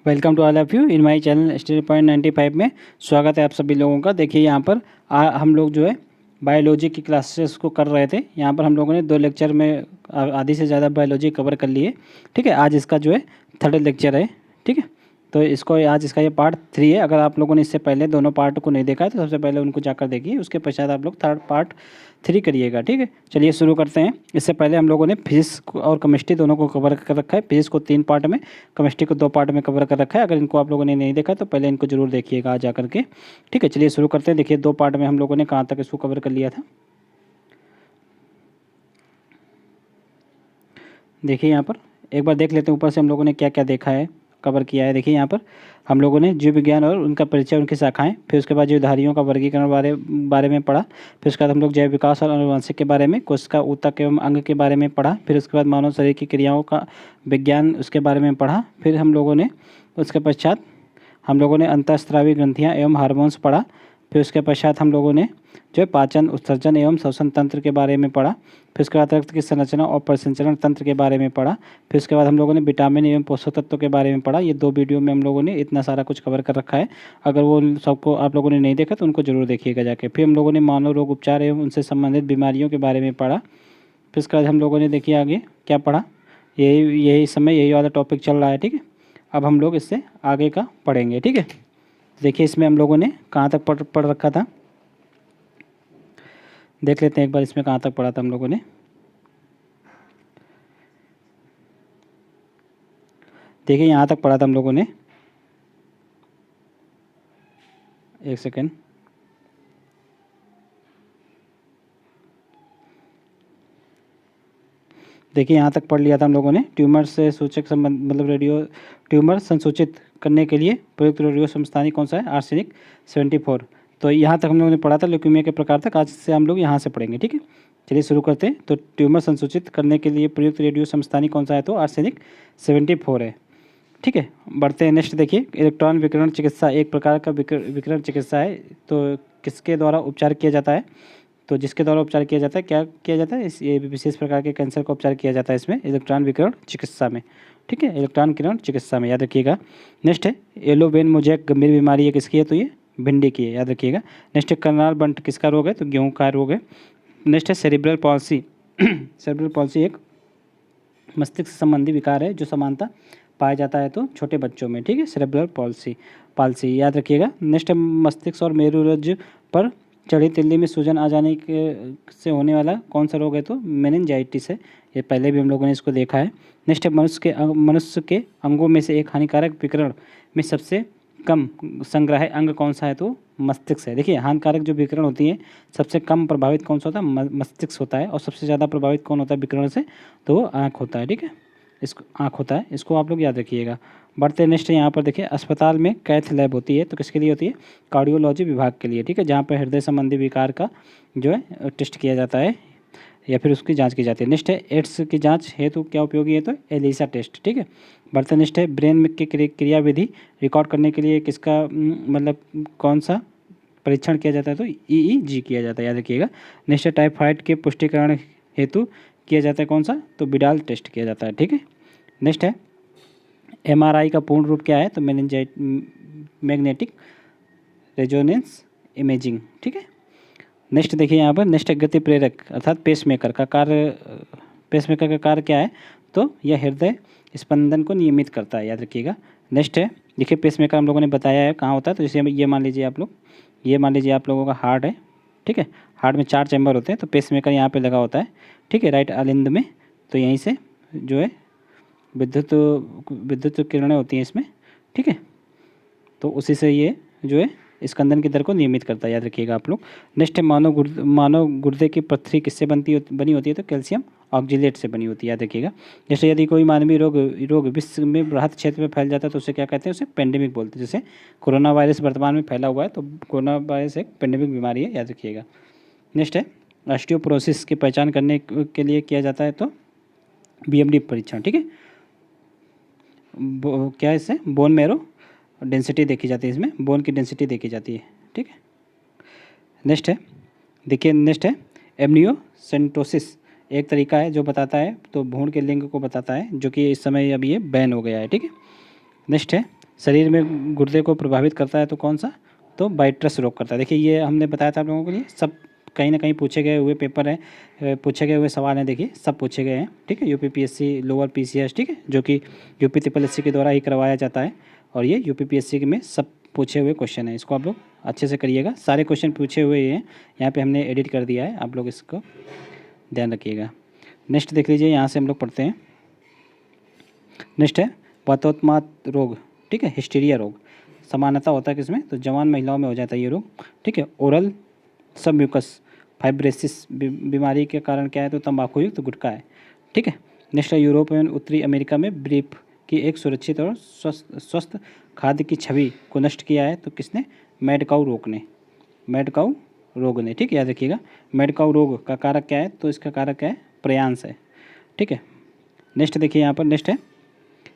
Welcome to all of you in my channel study point 95 में स्वागत है आप सभी लोगों का। देखिए यहाँ पर हम लोग जो है बायोलॉजी की क्लासेस को कर रहे थे। यहाँ पर हम लोगों ने 2 लेक्चर में आधी से ज़्यादा बायोलॉजी कवर कर लिए। ठीक है, आज इसका जो है 3rd लेक्चर है। ठीक है, तो इसको आज इसका ये पार्ट 3 है। अगर आप लोगों ने इससे पहले दोनों पार्ट को नहीं देखा है तो सबसे पहले उनको जाकर देखिए, उसके पश्चात आप लोग पार्ट 3 करिएगा। ठीक है, चलिए शुरू करते हैं। इससे पहले हम लोगों ने फिजिक्स और केमिस्ट्री दोनों को कवर कर रखा है। फिजिक्स को 3 पार्ट में, केमिस्ट्री को 2 पार्ट में कवर कर रखा है। अगर इनको आप लोगों ने नहीं देखा तो पहले इनको जरूर देखिएगा जा करके। ठीक है, चलिए शुरू करते हैं। देखिए 2 पार्ट में हम लोगों ने कहाँ तक इसको कवर कर लिया था। देखिए यहाँ पर एक बार देख लेते हैं ऊपर से हम लोगों ने क्या क्या देखा है, कवर किया है। देखिए यहाँ पर हम लोगों ने जीव विज्ञान और उनका परिचय, उनकी शाखाएं, फिर उसके बाद जीवधारियों का वर्गीकरण बारे में पढ़ा। फिर उसके बाद हम लोग जैव विकास और आनुवंशिक के बारे में, कोशिका ऊतक एवं अंग के बारे में पढ़ा। फिर उसके बाद मानव शरीर की क्रियाओं का विज्ञान, उसके बारे में पढ़ा। फिर हम लोगों ने उसके पश्चात हम लोगों ने अंतःस्रावी ग्रंथियाँ एवं हार्मोन्स पढ़ा। फिर उसके पश्चात हम लोगों ने जो पाचन, उत्सर्जन एवं श्वसन तंत्र के बारे में पढ़ा। फिर उसके बाद रक्त की संरचना और परिसंचरण तंत्र के बारे में पढ़ा। फिर उसके बाद हम लोगों ने विटामिन एवं पोषक तत्वों के बारे में पढ़ा। ये 2 वीडियो में हम लोगों ने इतना सारा कुछ कवर कर रखा है। अगर वो सबको आप लोगों ने नहीं देखा तो उनको जरूर देखिएगा जाके। फिर हम लोगों ने मानव रोग उपचार एवं उनसे संबंधित बीमारियों के बारे में पढ़ा। फिर उसके बाद हम लोगों ने देखिए आगे क्या पढ़ा, यही समय यही वाला टॉपिक चल रहा है। ठीक है, अब हम लोग इससे आगे का पढ़ेंगे। ठीक है, देखिए इसमें हम लोगों ने कहाँ तक पढ़ रखा था, देख लेते हैं एक बार इसमें कहाँ तक पढ़ा था हम लोगों ने। देखिए यहाँ तक पढ़ा था हम लोगों ने, एक सेकेंड। देखिए यहाँ तक पढ़ लिया था हम लोगों ने। ट्यूमर से सूचक संबंध मतलब रेडियो ट्यूमर संसूचित करने के लिए प्रयुक्त रेडियो समस्थानी कौन सा है, आर्सेनिक 74। तो यहाँ तक हम लोगों ने पढ़ा था ल्यूकीमिया के प्रकार तक। आज से हम लोग यहाँ से पढ़ेंगे। ठीक है, चलिए शुरू करते हैं। तो ट्यूमर संसूचित करने के लिए प्रयुक्त रेडियो समस्थानी कौन सा है, तो आर्सेनिक 74 है। ठीक है, बढ़ते हैं नेक्स्ट। देखिए इलेक्ट्रॉन विकिरण चिकित्सा एक प्रकार का विकिरण चिकित्सा है। तो किसके द्वारा उपचार किया जाता है, तो जिसके द्वारा उपचार किया जाता है, क्या किया जाता है, इस ये विशेष प्रकार के कैंसर का उपचार किया जाता है इसमें, इलेक्ट्रॉन विकिरण चिकित्सा में। ठीक है, इलेक्ट्रॉन किरण चिकित्सा में, याद रखिएगा। नेक्स्ट है येलो वेन मोजैक गंभीर बीमारी है, किसकी है, तो ये भिंडी की है, याद रखिएगा। नेक्स्ट है करनाल बंट किसका रोग है, तो गेहूँ का रोग है। नेक्स्ट है सेरिब्रल पॉल्सी सेरिब्रल पॉल्सी एक मस्तिष्क संबंधी विकार है जो समानता पाया जाता है तो छोटे बच्चों में। ठीक है, सेरेब्रल पाल्सी याद रखिएगा। नेक्स्ट है मस्तिष्क और मेरुरज्जु पर चढ़ी तिल्ली में सूजन आ जाने के से होने वाला कौन सा रोग है, तो मेनिंजाइटिस है। ये पहले भी हम लोगों ने इसको देखा है। नेक्स्ट है मनुष्य के अंगों में से एक हानिकारक विकिरण में सबसे कम संग्रह अंग कौन सा है, तो मस्तिष्क है। देखिए हानिकारक जो विकिरण होती है सबसे कम प्रभावित कौन सा होता है, मस्तिष्क होता है। और सबसे ज़्यादा प्रभावित कौन होता है विकिरण से, तो वो आँख होता है। ठीक है, इसको आँख होता है, इसको आप लोग याद रखिएगा। बढ़ते नेक्स्ट यहाँ पर देखिए अस्पताल में कैथ लैब होती है, तो किसके लिए होती है, कार्डियोलॉजी विभाग के लिए। ठीक है, जहाँ पर हृदय संबंधी विकार का जो है टेस्ट किया जाता है या फिर उसकी जांच की जाती है। नेक्स्ट है एड्स की जांच हेतु क्या उपयोगी है, तो एलिसा टेस्ट। ठीक है, बढ़ते नेक्स्ट है ब्रेन में की क्रियाविधि रिकॉर्ड करने के लिए किसका मतलब कौन सा परीक्षण किया जाता है, तो ईईजी किया जाता है, याद रखिएगा। नेक्स्ट है टाइफाइड के पुष्टिकरण हेतु किया जाता है कौन सा, तो बिडाल टेस्ट किया जाता है। ठीक है, नेक्स्ट है एमआरआई का पूर्ण रूप क्या है, तो मैग्नेटिक रेजोनेंस इमेजिंग। ठीक है, नेक्स्ट देखिए यहाँ पर नेक्स्ट है गति प्रेरक अर्थात पेसमेकर का कार्य क्या है, तो यह हृदय स्पंदन को नियमित करता है, याद रखिएगा। नेक्स्ट है देखिए पेसमेकर हम लोगों ने बताया है कहाँ होता है, तो जैसे ये मान लीजिए आप लोग, ये मान लीजिए आप लोगों का हार्ट है। ठीक है, हार्ट में 4 चैम्बर होते हैं, तो पेसमेकर यहाँ पे लगा होता है। ठीक है, राइट अलिंद में, तो यहीं से जो है विद्युत किरणें होती हैं इसमें। ठीक है, तो उसी से ये जो है स्कंदन की दर को नियमित करता है, याद रखिएगा आप लोग। नेक्स्ट है मानव गुर्दे की पथरी किससे बनी होती है, तो कैल्शियम ऑक्जिलेट से बनी होती है, याद रखिएगा। जैसे यदि कोई मानवीय रोग विश्व में बृहद क्षेत्र में फैल जाता है तो उसे क्या कहते हैं, उसे पेंडेमिक बोलते हैं। जैसे कोरोना वायरस वर्तमान में फैला हुआ है, तो कोरोना वायरस एक पेंडेमिक बीमारी है, याद रखिएगा। नेक्स्ट है ऑस्टियोपोरोसिस की पहचान करने के लिए किया जाता है, तो बीएमडी परीक्षण। ठीक है, क्या है इससे बोन मैरो डेंसिटी देखी जाती है, इसमें बोन की डेंसिटी देखी जाती है। ठीक है, नेक्स्ट है देखिए नेक्स्ट है एमनियोसेंटोसिस एक तरीका है जो बताता है, तो भ्रूण के लिंग को बताता है, जो कि इस समय अब ये बैन हो गया है। ठीक है, नेक्स्ट है शरीर में गुर्दे को प्रभावित करता है तो कौन सा, तो वाइट्रस रोग करता है। देखिए ये हमने बताया था आप लोगों के लिए, सब कहीं ना कहीं पूछे गए हुए पेपर हैं, पूछे गए हुए सवाल हैं, देखिए सब पूछे गए हैं, ठीक है। यूपीपीएससी लोअर पीसीएस, ठीक है, जो कि यूपी ट्रिपल एससी के द्वारा ही करवाया जाता है, और ये यूपीपीएससी में सब पूछे हुए क्वेश्चन है। इसको आप लोग अच्छे से करिएगा, सारे क्वेश्चन पूछे हुए हैं, यहाँ पे हमने एडिट कर दिया है, आप लोग इसको ध्यान रखिएगा। नेक्स्ट देख लीजिए, यहाँ से हम लोग पढ़ते हैं। नेक्स्ट है वातोत्माद रोग, ठीक है, हिस्टीरिया रोग। समानता होता है किसमें, तो जवान महिलाओं में हो जाता है ये रोग, ठीक है। ओरल सबम्यूकस फाइब्रेसिस बीमारी के कारण क्या है, तो तंबाकू युक्त गुटखा है, ठीक है। नेक्स्ट है यूरोप एवं उत्तरी अमेरिका में ब्रीफ की एक सुरक्षित और स्वस्थ खाद्य की छवि को नष्ट किया है, तो किसने, मैड काउ रोग ने, मैड काउ रोग ने, ठीक है, याद रखिएगा। मैड काउ रोग का कारक क्या है, तो इसका कारक क्या है, प्रयांस है, ठीक है। नेक्स्ट देखिए यहाँ पर, नेक्स्ट है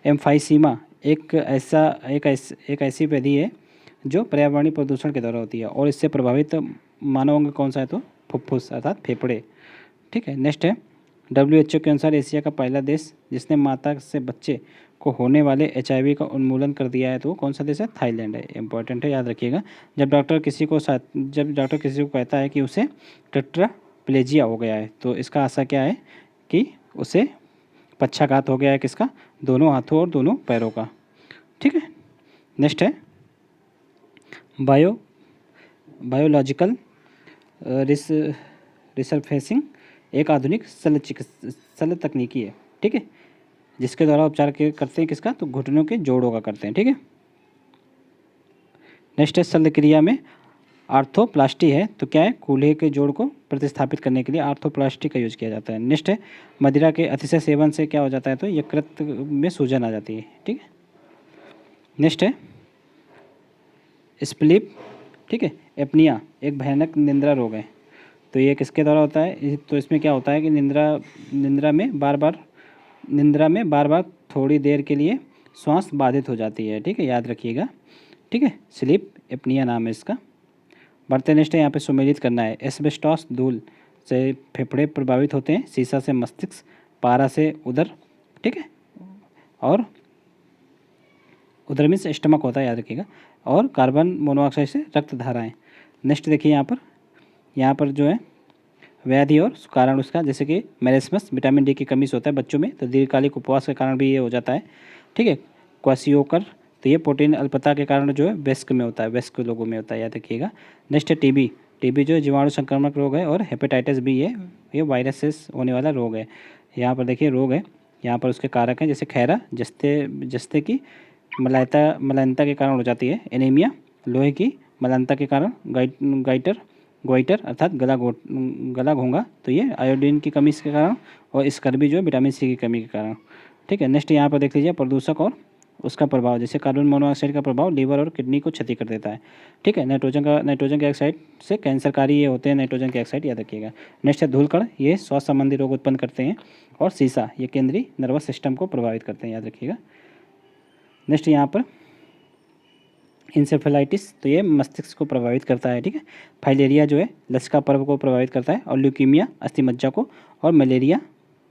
एम्फाइसीमा, एक ऐसी व्याधि है जो पर्यावरणीय प्रदूषण के द्वारा होती है, और इससे प्रभावित मानव अंग कौन सा है, तो फुफ्फुस अर्थात फेफड़े, ठीक है। नेक्स्ट है WHO के अनुसार एशिया का पहला देश जिसने माता से बच्चे को होने वाले HIV का उन्मूलन कर दिया है, तो कौन सा देश है, थाईलैंड है। इंपॉर्टेंट है, याद रखिएगा। जब डॉक्टर किसी को कहता है कि उसे टेट्राप्लेजिया हो गया है, तो इसका आशा क्या है कि उसे पक्षाघात हो गया है, किसका, दोनों हाथों और दोनों पैरों का, ठीक है। नेक्स्ट है बायोलॉजिकल रिसर्फेसिंग, एक आधुनिक शल्य तकनीकी है, ठीक है, जिसके द्वारा उपचार करते हैं किसका, तो घुटनों के जोड़ों का करते हैं, ठीक है। नेक्स्ट है शल्य क्रिया में आर्थोप्लास्टी है, तो क्या है, कूल्हे के जोड़ को प्रतिस्थापित करने के लिए आर्थोप्लास्टी का यूज किया जाता है। नेक्स्ट है मदिरा के अतिशय सेवन से क्या हो जाता है, तो यकृत में सूजन आ जाती है, ठीक है। नेक्स्ट है स्प्लीप, ठीक है, एपनिया एक भयानक निंद्रा रोग है, तो ये किसके द्वारा होता है, तो इसमें क्या होता है कि निंद्रा में बार बार थोड़ी देर के लिए श्वास बाधित हो जाती है, ठीक है, याद रखिएगा, ठीक है। स्लीप एपनिया नाम है इसका। बढ़ते नेक्स्ट है, यहाँ पे सुमेलित करना है। एस्बेस्टॉस धूल से फेफड़े प्रभावित होते हैं, सीसा से मस्तिष्क, पारा से उदर, ठीक है, और उदर मीन्स स्टमक होता है, याद रखिएगा, और कार्बन मोनोऑक्साइड से रक्त धाराएं। नेक्स्ट देखिए यहाँ पर जो है व्याधि और कारण उसका, जैसे कि मेरेस्मस विटामिन डी की कमी से होता है बच्चों में, तो दीर्घकालिक उपवास के कारण भी ये हो जाता है, ठीक है। क्वासियोकर, तो ये प्रोटीन अल्पता के कारण जो है वयस्क में होता है, वयस्क लोगों में होता है, याद रखिएगा। नेक्स्ट है टीबी जो जीवाणु संक्रामक रोग है, और हेपेटाइटिस बी है, ये वायरस से होने वाला रोग है। यहाँ पर देखिए रोग है, यहाँ पर उसके कारक हैं, जैसे खैरा जस्ते की मलानता के कारण हो जाती है, एनीमिया लोहे की मलानता के कारण, गोइटर अर्थात गला घोंगा, तो ये आयोडीन की कमी के कारण, और स्कर्वी जो है विटामिन सी की कमी के कारण, ठीक है। नेक्स्ट यहाँ पर देख लीजिए प्रदूषक और उसका प्रभाव, जैसे कार्बन मोनोऑक्साइड का प्रभाव लीवर और किडनी को क्षति कर देता है, ठीक है। नाइट्रोजन के ऑक्साइड से कैंसरकारी ये होते हैं, नाइट्रोजन के ऑक्साइड, याद रखिएगा। नेक्स्ट है धूलकण, ये स्वास्थ्य संबंधी रोग उत्पन्न करते हैं, और सीसा ये केंद्रीय नर्वस सिस्टम को प्रभावित करते हैं, याद रखिएगा। नेक्स्ट यहाँ पर इंसेफेलाइटिस, तो ये मस्तिष्क को प्रभावित करता है, ठीक है। फाइलेरिया जो है लसिका पर्व को प्रभावित करता है, और ल्यूकीमिया अस्थिमज्जा को, और मलेरिया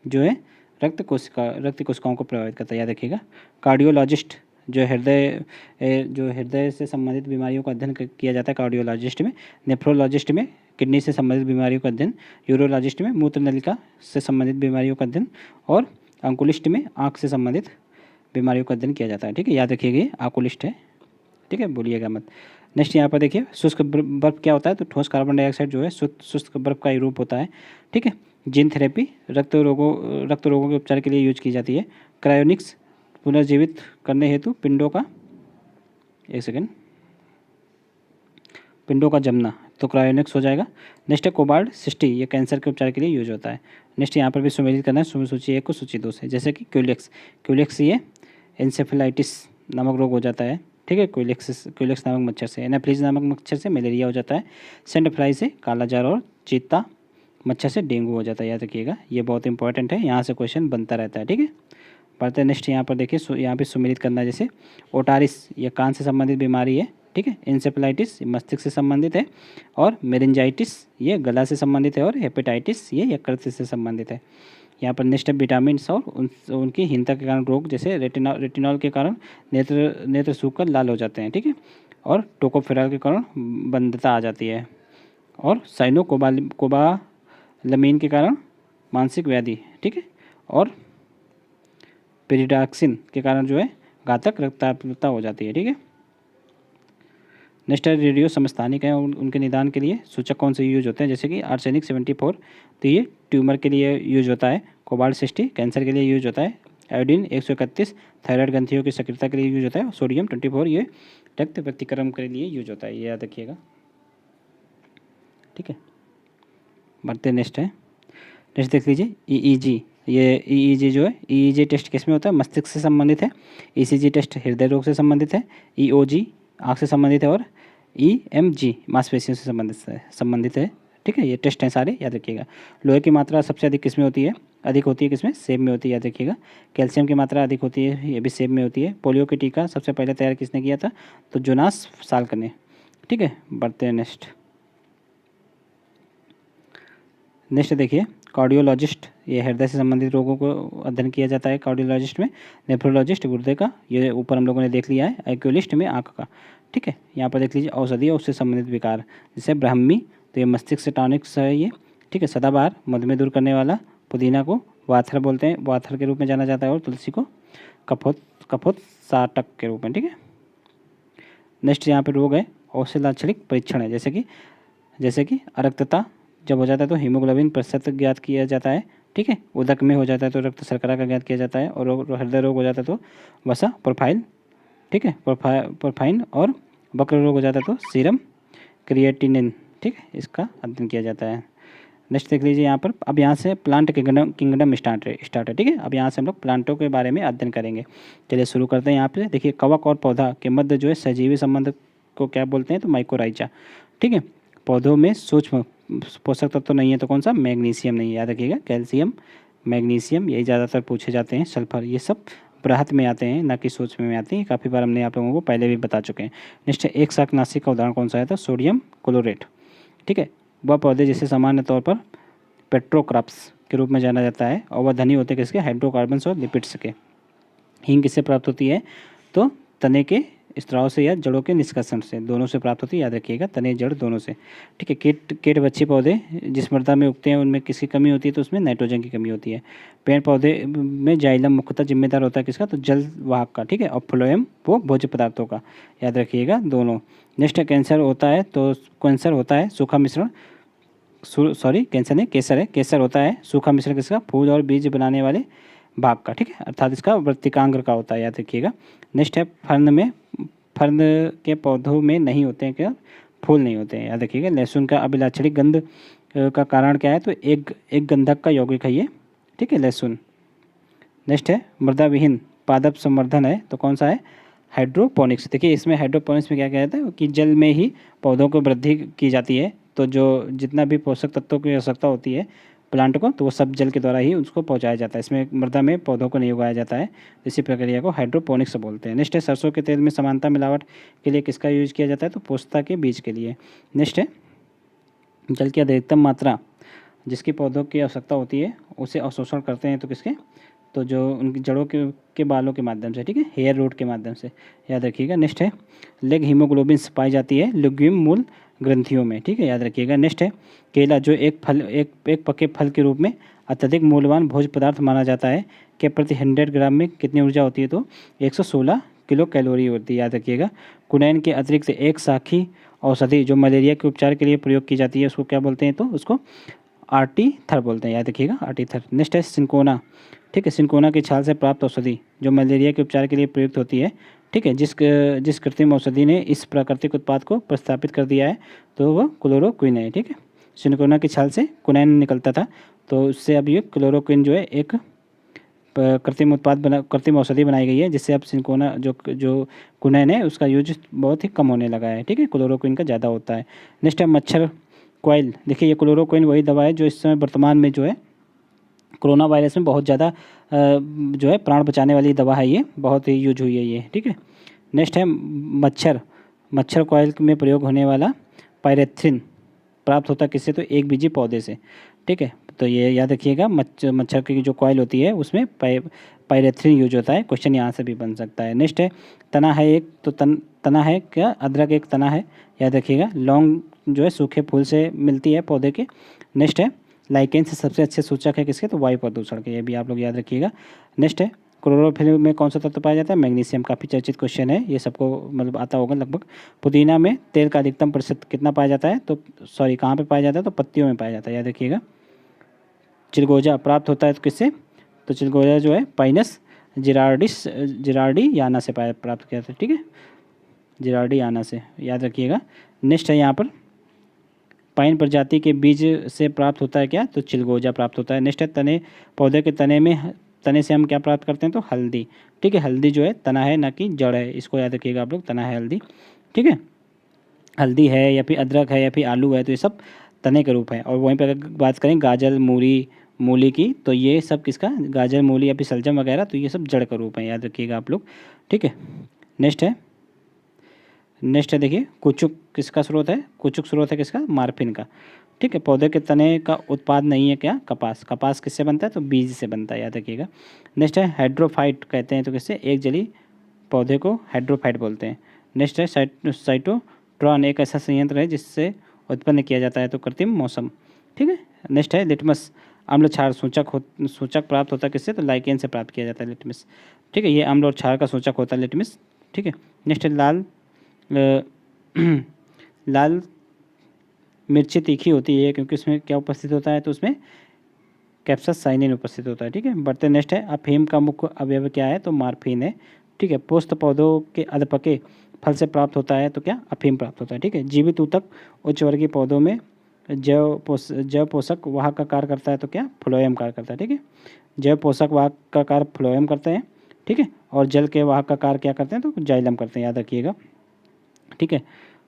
जो है रक्त कोशिकाओं को प्रभावित करता है, याद रखिएगा। कार्डियोलॉजिस्ट जो हृदय से संबंधित बीमारियों का अध्ययन किया जाता है कार्डियोलॉजिस्ट में। नेफ्रोलॉजिस्ट में किडनी से संबंधित बीमारियों का अध्ययन। यूरोलॉजिस्ट में मूत्र नलिका से संबंधित बीमारियों का अध्ययन, और अंकुलिस्ट में आँख से संबंधित बीमारियों का अध्ययन किया जाता है, ठीक है, याद रखिएगा, ये आकुलिस्ट है, ठीक है, भूलिएगा मत। नेक्स्ट यहाँ पर देखिए शुष्क बर्फ क्या होता है, तो ठोस कार्बन डाइऑक्साइड जो है शुष्क बर्फ का ही रूप होता है, ठीक है। जीन थेरेपी रक्त रोगों के उपचार के लिए यूज की जाती है। क्रायोनिक्स पुनर्जीवित करने हेतु पिंडों का जमना, तो क्रायोनिक्स हो जाएगा। नेक्स्ट है कोबाल्ट 60, ये कैंसर के उपचार के लिए यूज होता है। नेक्स्ट यहाँ पर भी सुमेलित करना है सूची 1 को सूची 2 से, जैसे कि क्यूलेक्स ये इंसेफेलाइटिस नामक रोग हो जाता है, ठीक है, क्यूलेक्स नामक मच्छर से। एनाफ्लीज नामक मच्छर से मलेरिया हो जाता है। सेंड फ्लाई से कालाजार, और चीता मच्छर से डेंगू हो जाता है, याद रखिएगा, ये बहुत इंपॉर्टेंट है, यहाँ से क्वेश्चन बनता रहता है, ठीक है। पढ़ते हैं नेक्स्ट यहाँ पर देखिए, यहाँ पे सुमेलित करना है, जैसे ओटारिस ये कान से संबंधित बीमारी है, ठीक है। इंसेफेलाइटिस मस्तिष्क से संबंधित है, और मेरिंजाइटिस ये गला से संबंधित है, और हेपेटाइटिस ये यकृत से संबंधित है। यहाँ पर नेक्स्ट है विटामिन और उनकी हीनता के कारण रोग, जैसे रेटिनॉल के कारण नेत्र सूखकर लाल हो जाते हैं, ठीक है, और टोकोफेरॉल के कारण बंधता आ जाती है, और साइनोकोबालामीन के कारण मानसिक व्याधि, ठीक है, और पेरिडॉक्सिन के कारण जो है घातक रक्ताल्पता हो जाती है, ठीक है। नेक्स्ट है रेडियो समस्थानिक है, उनके निदान के लिए सूचक कौन से यूज होते हैं, जैसे कि आर्सेनिक 74, तो ये ट्यूमर के लिए यूज होता है। कोबाल्ट 60 कैंसर के लिए यूज होता है। आयोडीन 131 थायराइड ग्रंथियों की सक्रियता के लिए यूज होता है। सोडियम 24 ये रक्त प्रतिक्रमण के लिए यूज होता है, ये याद रखिएगा, ठीक है। बढ़ते नेक्स्ट है, नेक्स्ट देख लीजिए EEG। ये EEG जो है, EEG टेस्ट किस में होता है, मस्तिष्क से संबंधित है। ECG टेस्ट हृदय रोग से संबंधित है। EOG आँख से संबंधित है, और EMG मांसपेशियों से संबंधित है, ठीक है। ये टेस्ट हैं सारे, याद रखिएगा। लोहे की मात्रा सबसे अधिक किस में होती है, अधिक होती है किसमें, सेब में होती है, याद रखिएगा। कैल्शियम की मात्रा अधिक होती है, ये भी सेब में होती है। पोलियो की टीका सबसे पहले तैयार किसने किया था, तो जोनास साल्क ने, ठीक है। बढ़ते हैं नेक्स्ट देखिए कार्डियोलॉजिस्ट, ये हृदय से संबंधित रोगों को अध्ययन किया जाता है कार्डियोलॉजिस्ट में। नेफ्रोलॉजिस्ट गुर्दे का, ये ऊपर हम लोगों ने देख लिया है। एक्यूलिस्ट में आँख का, ठीक है। यहाँ पर देख लीजिए औषधि और उससे संबंधित विकार, जैसे ब्राह्मी, तो ये मस्तिष्क से टॉनिक्स है ये, ठीक है। सदाबहार मधुमेह दूर करने वाला। पुदीना को वाथर बोलते हैं, वाथर के रूप में जाना जाता है। और तुलसी को कफोत साटक के रूप में, ठीक है। नेक्स्ट यहाँ पे रोग है औषधाक्षरिक परीक्षण है, जैसे कि अरक्तता जब हो जाता है तो हीमोग्लोबिन प्रतिशत ज्ञात किया जाता है, ठीक है। उदक में हो जाता है तो रक्त शर्करा का ज्ञात किया जाता है। और हृदय रोग हो जाता है तो वसा प्रोफाइल, ठीक है, प्रोफाइन। और वक्र रोग हो जाता है तो सीरम क्रिएटिनिन, ठीक है, इसका अध्ययन किया जाता है। नेक्स्ट देख लीजिए यहाँ पर, अब यहाँ से प्लांट किंगडम स्टार्ट है, ठीक है। अब यहाँ से हम लोग प्लांटों के बारे में अध्ययन करेंगे। चलिए शुरू करते हैं। यहाँ पे देखिए कवक और पौधा के मध्य जो है सहजीवी संबंध को क्या बोलते हैं, तो माइकोराइजा, ठीक है। पौधों में सूक्ष्म पोषक तत्व तो नहीं है, तो कौन सा, मैग्नीशियम नहीं है, याद रखिएगा। कैल्शियम, मैग्नीशियम, यही ज़्यादातर पूछे जाते हैं। सल्फर, ये सब बृहत में आते हैं, ना कि सूक्ष्म में आते हैं। काफ़ी बार हमने आप लोगों को पहले भी बता चुके हैं। नेक्स्ट एक शाकनाशी का उदाहरण कौन सा है, तो सोडियम क्लोरेट, ठीक है। वह पौधे जिसे सामान्य तौर पर पेट्रोक्रॉप्स के रूप में जाना जाता है, और वह धनी होते हैं किसके, हाइड्रोकार्बन्स और लिपिड्स के। हींग किससे प्राप्त होती है, तो तने के स्त्राव से या जड़ों के निष्कर्षण से, दोनों से प्राप्त होती है, याद रखिएगा, तने जड़ दोनों से, ठीक है। कीट पौधे जिस मृदा में उगते हैं उनमें किसकी कमी होती है, तो उसमें नाइट्रोजन की कमी होती है। पेड़ पौधे में जाइलम मुख्यतः जिम्मेदार होता है किसका, तो जल वाहक का, ठीक है। और फ्लोएम वो भोज्य पदार्थों का, याद रखिएगा, दोनों। नेक्स्ट कैंसर होता है, तो कैंसर होता है सूखा मिश्रण, कैंसर नहीं, केसर होता है सूखा मिश्रण किसका, फूल और बीज बनाने वाले भाग का, ठीक है, अर्थात इसका वर्तिकांग्र का होता है, याद रखिएगा। नेक्स्ट है फर्न के पौधों में नहीं होते हैं क्या, फूल नहीं होते हैं, याद रखिएगा। लहसुन का अभिलाक्षणिक गंध का कारण क्या है, तो एक गंधक का यौगिक है ये, ठीक है, लहसुन। नेक्स्ट है मृदा विहीन पादप संवर्धन है, तो कौन सा है, हाइड्रोपोनिक्स। देखिए इसमें हाइड्रोपोनिक्स में क्या कहता है कि जल में ही पौधों को वृद्धि की जाती है, तो जो जितना भी पोषक तत्वों की आवश्यकता होती है प्लांट को, तो वो सब जल के द्वारा ही उसको पहुंचाया जाता है। इसमें मृदा में पौधों को नहीं उगाया जाता है, इसी प्रक्रिया को हाइड्रोपोनिक्स बोलते हैं। नेक्स्ट है सरसों के तेल में समानता मिलावट के लिए किसका यूज किया जाता है, तो पोस्ता के बीज के लिए। नेक्स्ट है जल की अधिकतम मात्रा जिसकी पौधों की आवश्यकता होती है उसे अवशोषण करते हैं, तो किसके, तो जो उनकी जड़ों के बालों के माध्यम से, ठीक है, हेयर रूट के माध्यम से, याद रखिएगा। नेक्स्ट है लेग हीमोग्लोबिन्स पाई जाती है लिग्यूम मूल ग्रंथियों में, ठीक है, याद रखिएगा। नेक्स्ट है केला, जो एक पके फल के रूप में अत्यधिक मूल्यवान भोज्य पदार्थ माना जाता है, कि प्रति 100 ग्राम में कितनी ऊर्जा होती है, तो 116 किलो कैलोरी होती है, याद रखिएगा। कुनैन के अतिरिक्त एक साखी औषधि जो मलेरिया के उपचार के लिए प्रयोग की जाती है उसको क्या बोलते हैं, तो उसको आर्टीथर बोलते हैं, याद रखिएगा, आर्टीथर। नेक्स्ट है सिंकोना, ठीक है, सिंकोना की छाल से प्राप्त औषधि जो मलेरिया के उपचार के लिए प्रयुक्त होती है, ठीक है। जिस कृत्रिम औषधि ने इस प्राकृतिक उत्पाद को प्रस्थापित कर दिया है तो वह क्लोरोक्विन है, ठीक है। सिंकोना की छाल से कुनैन निकलता था, तो उससे अब ये क्लोरोक्विन जो है एक कृत्रिम औषधि बनाई गई है, जिससे अब सिंकोना जो कुनैन है उसका यूज बहुत ही कम होने लगा है, ठीक है, क्लोरोक्विन का ज़्यादा होता है। नेक्स्ट है मच्छर कॉइल। देखिए ये क्लोरोक्विन वही दवा है जो इस समय वर्तमान में जो है कोरोना वायरस में बहुत ज़्यादा जो है प्राण बचाने वाली दवा है, ये बहुत ही यूज हुई है ये, ठीक है। नेक्स्ट है मच्छर कॉइल में प्रयोग होने वाला पायरेथ्रिन प्राप्त होता किससे, तो एक बीजी पौधे से, ठीक है। तो ये याद रखिएगा, मच्छर की जो कॉइल होती है उसमें पायरेथ्रिन यूज होता है। क्वेश्चन यहाँ से भी बन सकता है। नेक्स्ट है तना है एक, तो तना है क्या? अदरक एक तना है, याद रखिएगा। लौंग जो है सूखे फूल से मिलती है पौधे के। नेक्स्ट है लाइकेन से सबसे अच्छे सूचक है किसके? तो वायु प्रदूषण के, ये भी आप लोग याद रखिएगा। नेक्स्ट है क्लोरोफिल में कौन सा तत्व पाया जाता है? मैग्नीशियम, काफ़ी चर्चित क्वेश्चन है, ये सबको मतलब आता होगा लगभग। पुदीना में तेल का अधिकतम प्रतिशत कितना पाया जाता है? तो सॉरी कहाँ पे पाया जाता है? तो पत्तियों में पाया जाता है, याद रखिएगा। चिलगोजा प्राप्त होता है तो किससे? तो चिलगोजा जो है पाइनस जिरार्डियाना से प्राप्त किया था, ठीक है, जिरार्डियाना से, याद रखिएगा। नेक्स्ट है यहाँ पर पाइन प्रजाति के बीज से प्राप्त होता है क्या? तो चिलगोजा प्राप्त होता है। नेक्स्ट है तने, पौधे के तने से हम क्या प्राप्त करते हैं? तो हल्दी, ठीक है। हल्दी जो है तना है ना कि जड़ है, इसको याद रखिएगा आप लोग, तना है हल्दी, ठीक है। हल्दी है या फिर अदरक है या फिर आलू है, तो ये सब तने के रूप हैं। और वहीं पर अगर बात करें गाजर मूली की, तो ये सब किसका? गाजर मूली या फिर सलजम वगैरह, तो ये सब जड़ का रूप है, याद रखिएगा आप लोग, ठीक है। नेक्स्ट है देखिए कुचुक किसका स्रोत है? कुचुक स्रोत है किसका? मार्फिन का, ठीक है। पौधे के तने का उत्पाद नहीं है क्या? कपास, कपास किससे बनता है? तो बीज से बनता है, याद रखिएगा। नेक्स्ट है हाइड्रोफाइट कहते हैं तो किससे? एक जली पौधे को हाइड्रोफाइट बोलते हैं। नेक्स्ट है साइटोट्रॉन, एक ऐसा संयंत्र है जिससे उत्पन्न किया जाता है तो कृत्रिम मौसम, ठीक है। नेक्स्ट है लिटमस, अम्ल क्षार सूचक प्राप्त होता है किससे? तो लाइकेन से प्राप्त किया जाता है लिटमस, ठीक है। ये अम्ल और क्षार का सूचक होता है लिटमस, ठीक है। नेक्स्ट है लाल मिर्ची तीखी होती है क्योंकि उसमें क्या उपस्थित होता है? तो उसमें कैप्साइसिन उपस्थित होता है, ठीक है। बढ़ते नेक्स्ट है अफीम का मुख्य अवयव क्या है? तो मार्फिन है, ठीक है। पुष्प पौधों के अधपके फल से प्राप्त होता है तो क्या? अफीम प्राप्त होता है, ठीक है। जीवित ऊतक उच्च वर्गीय पौधों में जैव पोषक वाहक का कार्य करता है तो क्या? फ्लोएम कार्य करता है, ठीक है। जैव पोषक वाहक का कार्य फ्लोएम करते हैं, ठीक है। और जल के वाहक का कार्य क्या करते हैं? तो जाइलम करते हैं, याद रखिएगा, ठीक है।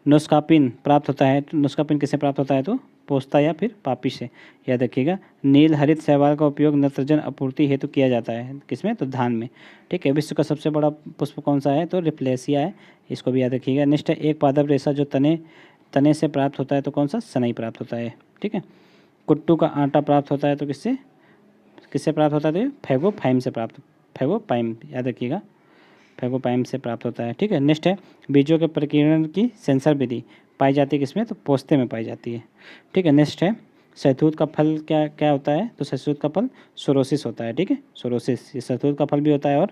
नुस्कापिन प्राप्त होता है, तो नुस्कापिन किससे प्राप्त होता है? तो पोस्ता या फिर पापी से, याद रखिएगा। नील हरित शैवाल का उपयोग नाइट्रोजन आपूर्ति हेतु किया जाता है किसमें? तो धान में, ठीक है। विश्व का सबसे बड़ा पुष्प कौन सा है? तो रिफ्लेसिया है, इसको भी याद रखिएगा। नेक्स्ट है एक पादप रेशा जो तने से प्राप्त होता है तो कौन सा? सनई प्राप्त होता है, ठीक है। कुट्टू का आटा प्राप्त होता है तो किससे प्राप्त होता है? तो फैगोपाइम, याद रखिएगा, फैगोपाइम से प्राप्त होता है, ठीक है। नेक्स्ट है बीजों के प्रकीर्णन की सेंसर विधि पाई जाती है किसमें? तो पोस्ते में पाई जाती है, ठीक है। नेक्स्ट है शहतूत का फल क्या क्या होता है? तो शहतूत का फल सोरोसिस होता है, ठीक है, सोरोसिस, ये शहतूत का फल भी होता है और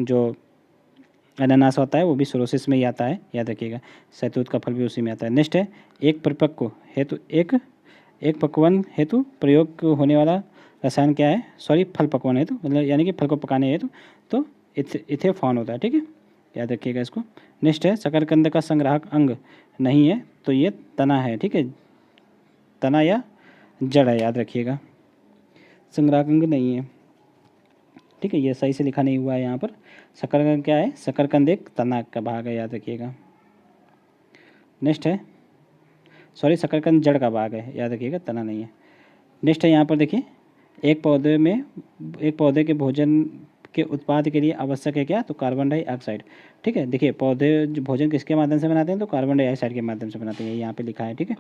जो अनानास होता है वो भी सोरोसिस में ही आता है, याद रखिएगा। शहतूत का फल भी उसी में आता है। नेक्स्ट है एक पकवन हेतु प्रयोग होने वाला रसायन क्या है? सॉरी फल पकवान हेतु, मतलब यानी कि फल को पकाने हेतु, तो इथेफॉन होता है, ठीक है, याद रखिएगा इसको। नेक्स्ट है शकरकंद का संग्राहक अंग नहीं है तो ये तना है, ठीक है, तना या जड़ है, याद रखिएगा, संग्राहक अंग नहीं है, ठीक है। ये सही से लिखा नहीं हुआ है यहाँ पर। शकरकंद क्या है? शकरकंद एक तना का भाग है, याद रखिएगा। नेक्स्ट है सॉरी शकरकंद जड़ का भाग है, याद रखिएगा, तना नहीं है। नेक्स्ट है यहाँ पर देखिए एक पौधे के भोजन के उत्पाद के लिए आवश्यक है क्या? तो कार्बन डाइऑक्साइड, ठीक है। देखिए पौधे जो भोजन किसके माध्यम से बनाते हैं? तो कार्बन डाइऑक्साइड के माध्यम से बनाते हैं, यहाँ पे लिखा है, ठीक है।